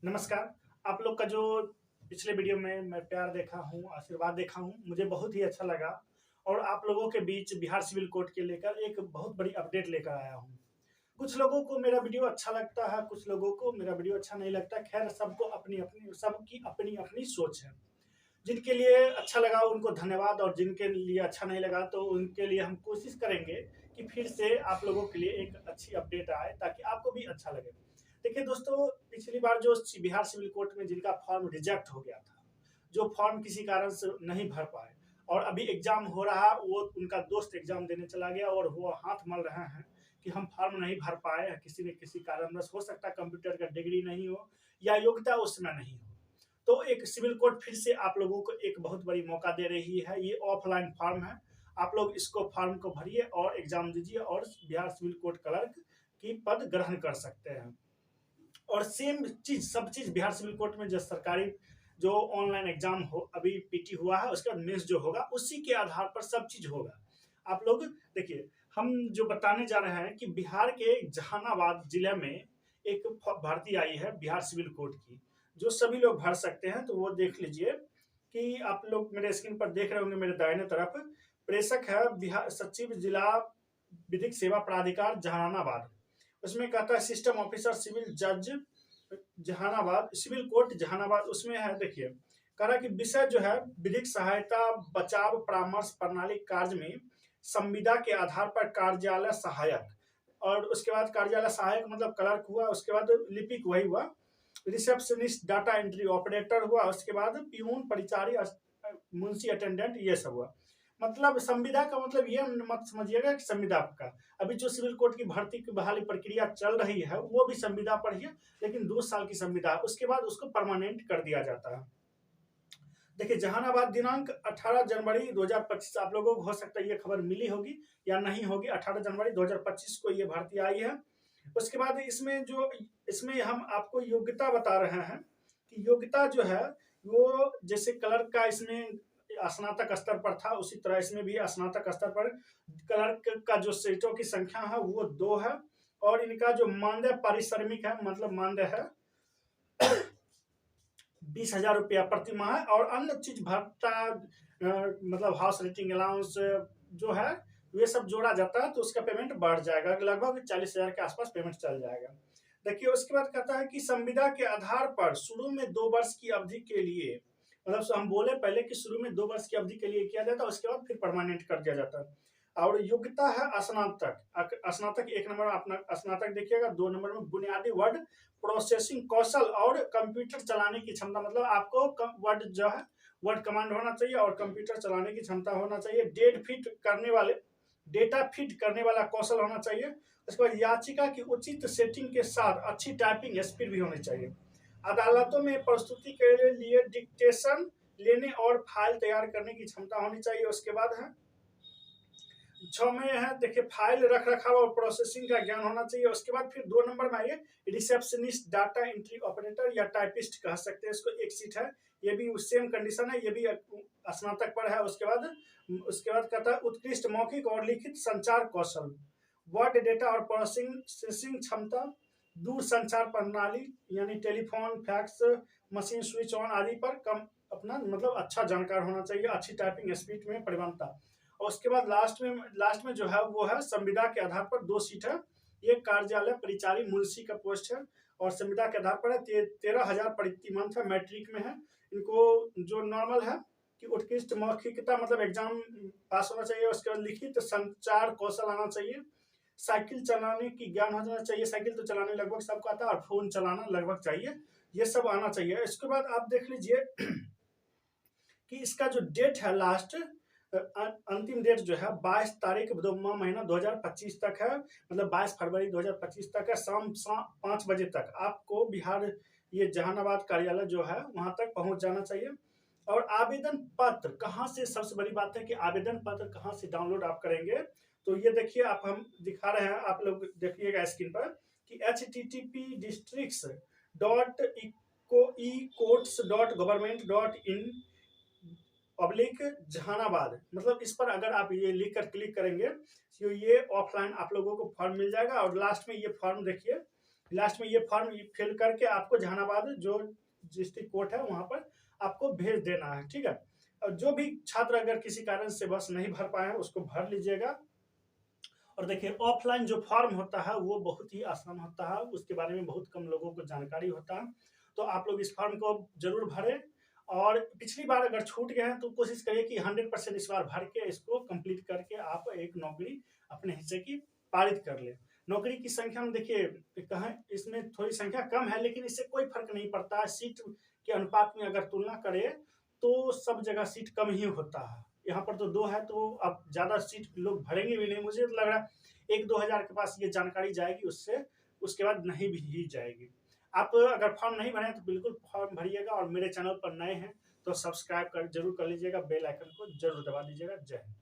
नमस्कार। आप लोग का जो पिछले वीडियो में मैं प्यार देखा हूँ, आशीर्वाद देखा हूँ, मुझे बहुत ही अच्छा लगा और आप लोगों के बीच बिहार सिविल कोड के लेकर एक बहुत बड़ी अपडेट लेकर आया हूँ। कुछ लोगों को मेरा वीडियो अच्छा लगता है, कुछ लोगों को मेरा वीडियो अच्छा नहीं लगता। खैर सबको अपनी-अपनी सबकी अपनी-अपनी सोच है। जिनके लिए अच्छा लगा उनको धन्यवाद और जिनके लिए अच्छा नहीं लगा तो उनके लिए हम कोशिश करेंगे कि फिर से आप लोगों के लिए एक अच्छी अपडेट आए ताकि आपको भी अच्छा लगे। देखिए दोस्तों, पिछली बार जो बिहार सिविल कोर्ट में जिनका फॉर्म रिजेक्ट हो गया था, जो फॉर्म किसी कारण से नहीं भर पाए और अभी एग्जाम हो रहा, वो उनका दोस्त एग्जाम देने चला गया और वो हाथ मल रहे हैं कि हम फॉर्म नहीं भर पाए, किसी न किसी कारणवश हो सकता है कंप्यूटर का डिग्री नहीं हो या योग्यता उस समय नहीं हो। तो एक सिविल कोर्ट फिर से आप लोगों को एक बहुत बड़ी मौका दे रही है। ये ऑफलाइन फॉर्म है, आप लोग इसको फॉर्म को भरिए और एग्जाम दीजिए और बिहार सिविल कोर्ट क्लर्क की पद ग्रहण कर सकते हैं। और सेम चीज सब चीज बिहार सिविल कोर्ट में जो सरकारी जो ऑनलाइन एग्जाम हो अभी पीटी हुआ है, उसके बाद मेंस जो होगा उसी के आधार पर सब चीज होगा। आप लोग देखिए, हम जो बताने जा रहे हैं कि बिहार के जहानाबाद जिले में एक भर्ती आई है बिहार सिविल कोर्ट की, जो सभी लोग भर सकते हैं। तो वो देख लीजिए कि आप लोग मेरे स्क्रीन पर देख रहे होंगे, मेरे दाहिने तरफ प्रेषक है बिहार सचिव जिला विधिक सेवा प्राधिकार जहानाबाद। उसमें कहता है सिस्टम ऑफिसर सिविल जज जहानाबाद, सिविल कोर्ट जहानाबाद। उसमें है देखिए, कह रहा है कि विषय जो है विधिक सहायता बचाव परामर्श प्रणाली कार्य में संविदा के आधार पर कार्यालय सहायक, और उसके बाद कार्यालय सहायक मतलब क्लर्क हुआ, उसके बाद लिपिक वही हुआ, रिसेप्शनिस्ट डाटा एंट्री ऑपरेटर हुआ, उसके बाद प्यून परिचारी मुंशी अटेंडेंट ये सब हुआ। मतलब संविदा का मतलब ये मत समझिएगा कि संविदा का अभी जो सिविल कोर्ट की भर्ती की बहाली प्रक्रिया चल रही है वो भी संविदा पर ही है, लेकिन 2 साल की संविदा है, उसके बाद उसको परमानेंट कर दिया जाता है। देखिए, जहानाबाद दिनांक 18 जनवरी 2025, आप लोगों को हो सकता है ये खबर मिली होगी या नहीं होगी। 18 जनवरी 2025 को ये भर्ती आई है। उसके बाद इसमें हम आपको योग्यता बता रहे हैं कि योग्यता जो है वो जैसे क्लर्क का इसमें स्नातक स्तर पर था, उसी तरह इसमें भी स्नातक स्तर पर क्लर्क का जो सीटों की संख्या है वो 2 है। और इनका जो मानदेय पारिश्रमिक है, मतलब मानदेय है 20,000 रुपया प्रति माह, और अन्य चीज भत्ता मतलब हाउस रेटिंग अलाउंस जो है ये सब जोड़ा जाता है तो उसका पेमेंट बढ़ जाएगा, लगभग 40,000 के आसपास पेमेंट चल जाएगा। देखिए, उसके बाद कहता है कि संविदा के आधार पर शुरू में 2 वर्ष की अवधि के लिए, मतलब हम बोले पहले कि शुरू में 2 वर्ष की अवधि के लिए किया जाता है, उसके बाद फिर परमानेंट कर दिया जाता है। और योग्यता है स्नातक। स्नातक 1 नंबर अपना स्नातक देखिएगा। 2 नंबर में बुनियादी वर्ड प्रोसेसिंग कौशल और कंप्यूटर चलाने की क्षमता, मतलब आपको वर्ड जो है वर्ड कमांड होना चाहिए और कंप्यूटर चलाने की क्षमता होना चाहिए। डेटा फिट करने वाला कौशल होना चाहिए। उसके बाद याचिका की उचित सेटिंग के साथ अच्छी टाइपिंग स्पीड भी होनी चाहिए। अदालतों में प्रस्तुति के लिए डिक्टेशन लेने और फाइल तैयार करने की क्षमता होनी चाहिए। उसके बाद है 6 में है देखिए, फाइल रख रखाव और प्रोसेसिंग का ज्ञान होना चाहिए। उसके बाद फिर 2 नंबर में आइए, रिसेप्शनिस्ट डाटा एंट्री ऑपरेटर या टाइपिस्ट कह सकते हैं इसको, एक सीट है। ये भी सेम कंडीशन है, ये भी स्नातक पर है। उसके बाद कहता है उत्कृष्ट मौखिक और लिखित संचार कौशल, वर्ड डेटा और प्रोसेसिंग क्षमता, दूर संचार प्रणाली यानी telephone fax machine switch on आदि पर कम अपना मतलब अच्छा जानकार होना चाहिए, अच्छी टाइपिंग स्पीड में परिवनता। और उसके बाद लास्ट में जो है वो है संविदा के आधार पर 2 सीट है। ये कार्यालय परिचारी मुंशी का पोस्ट है और संविदा के आधार पर 13,000 प्रति मंथ है, मैट्रिक में है। इनको जो नॉर्मल है कि उत्कृष्ट मौखिकता मतलब एग्जाम पास होना चाहिए। उसके बाद लिखित संचार कौशल आना चाहिए, साइकिल चलाने की ज्ञान हो जाना चाहिए, साइकिल तो चलाने लगभग सबको आता है और फोन चलाना लगभग चाहिए, ये सब आना चाहिए। इसके बाद आप देख लीजिए कि इसका जो डेट है लास्ट अंतिम डेट जो है 22 तारीख 2वां महीना 2025 तक है, मतलब 22 फरवरी 2025 तक है। शाम 5 बजे तक आपको बिहार ये जहानाबाद कार्यालय जो है वहां तक पहुंच जाना चाहिए। और आवेदन पत्र कहाँ से, सबसे बड़ी बात है कि आवेदन पत्र कहाँ से डाउनलोड आप करेंगे। तो ये देखिए, आप हम दिखा रहे हैं, आप लोग देखिएगा स्क्रीन पर कि http://ecourts.government.in पब्लिक जहानाबाद, मतलब इस पर अगर आप ये लिख कर क्लिक करेंगे तो ये ऑफलाइन आप लोगों को फॉर्म मिल जाएगा। और लास्ट में ये फॉर्म देखिए लास्ट में ये फॉर्म फिल करके आपको जहानाबाद जो डिस्ट्रिक्ट कोर्ट है वहाँ पर आपको भेज देना है, ठीक है। और जो भी छात्र अगर किसी कारण से बस नहीं भर पाए हैं उसको भर लीजिएगा। और देखिए ऑफलाइन जो फॉर्म होता है वो बहुत ही आसान होता है, उसके बारे में बहुत कम लोगों को जानकारी होता है। तो आप लोग इस फॉर्म को जरूर भरें, और पिछली बार अगर छूट गए हैं तो कोशिश करिए कि 100% इस बार भर के इसको कंप्लीट करके आप एक नौकरी अपने हिस्से की पारित कर लें। नौकरी की संख्या में देखिए कहें इसमें थोड़ी संख्या कम है, लेकिन इससे कोई फर्क नहीं पड़ता है। सीट के अनुपात में अगर तुलना करें तो सब जगह सीट कम ही होता है। यहाँ पर तो 2 है, तो अब ज़्यादा सीट लोग भरेंगे भी नहीं। मुझे तो लग रहा है 1-2 हज़ार के पास ये जानकारी जाएगी, उससे उसके बाद नहीं भी जाएगी। आप अगर फॉर्म नहीं भरे हैं तो बिल्कुल फॉर्म भरिएगा, और मेरे चैनल पर नए हैं तो सब्सक्राइब जरूर कर लीजिएगा, बेल आइकन को जरूर दबा दीजिएगा। जय हिंद।